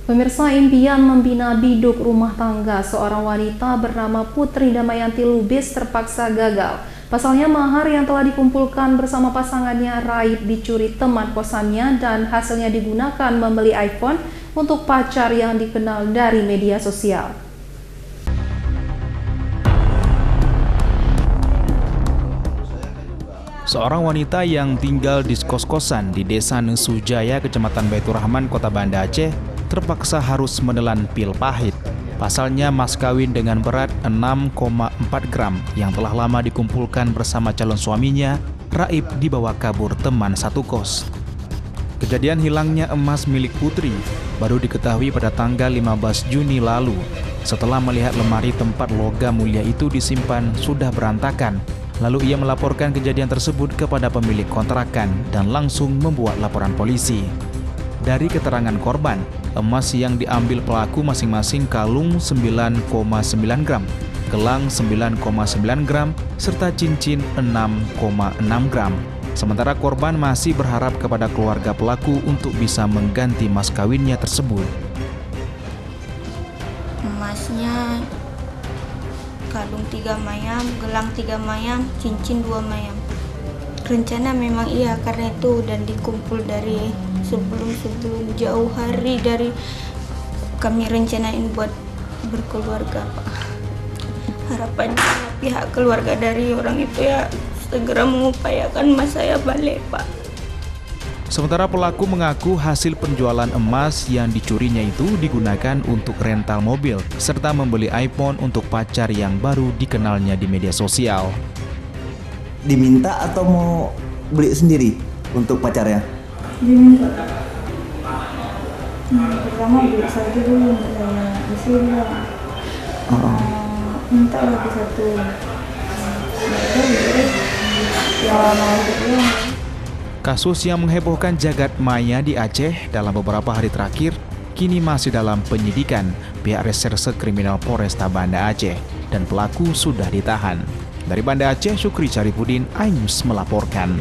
Pemirsa, impian membina biduk rumah tangga seorang wanita bernama Putri Damayanti Lubis terpaksa gagal. Pasalnya mahar yang telah dikumpulkan bersama pasangannya Raib dicuri teman kosannya dan hasilnya digunakan membeli iPhone untuk pacar yang dikenal dari media sosial. Seorang wanita yang tinggal di kos-kosan di Desa Nesujaya, Kecamatan Baitur Rahman, Kota Banda Aceh, terpaksa harus menelan pil pahit. Pasalnya mas kawin dengan berat 6,4 gram yang telah lama dikumpulkan bersama calon suaminya, Raib, dibawa kabur teman satu kos. Kejadian hilangnya emas milik Putri baru diketahui pada tanggal 15 Juni lalu. Setelah melihat lemari tempat logam mulia itu disimpan sudah berantakan, lalu ia melaporkan kejadian tersebut kepada pemilik kontrakan dan langsung membuat laporan polisi. Dari keterangan korban, emas yang diambil pelaku masing-masing kalung 9,9 gram, gelang 9,9 gram, serta cincin 6,6 gram. Sementara korban masih berharap kepada keluarga pelaku untuk bisa mengganti mas kawinnya tersebut. Emasnya kalung 3 mayam, gelang 3 mayam, cincin 2 mayam. Rencana memang iya, karena itu dan dikumpul dari sebelum jauh hari dari kami rencanain buat berkeluarga, Pak. Harapannya pihak keluarga dari orang itu ya segera mengupayakan mas saya balik, Pak. Sementara pelaku mengaku hasil penjualan emas yang dicurinya itu digunakan untuk rental mobil serta membeli iPhone untuk pacar yang baru dikenalnya di media sosial. Diminta atau mau beli sendiri untuk pacarnya? Diminta. Pertama beli satu dulu, isi bilang minta lagi satu. Kasus yang menghebohkan jagat maya di Aceh dalam beberapa hari terakhir kini masih dalam penyidikan pihak Reserse Kriminal Polresta Banda Aceh dan pelaku sudah ditahan. Dari Banda Aceh, Syukri Syarifudin, iNews melaporkan.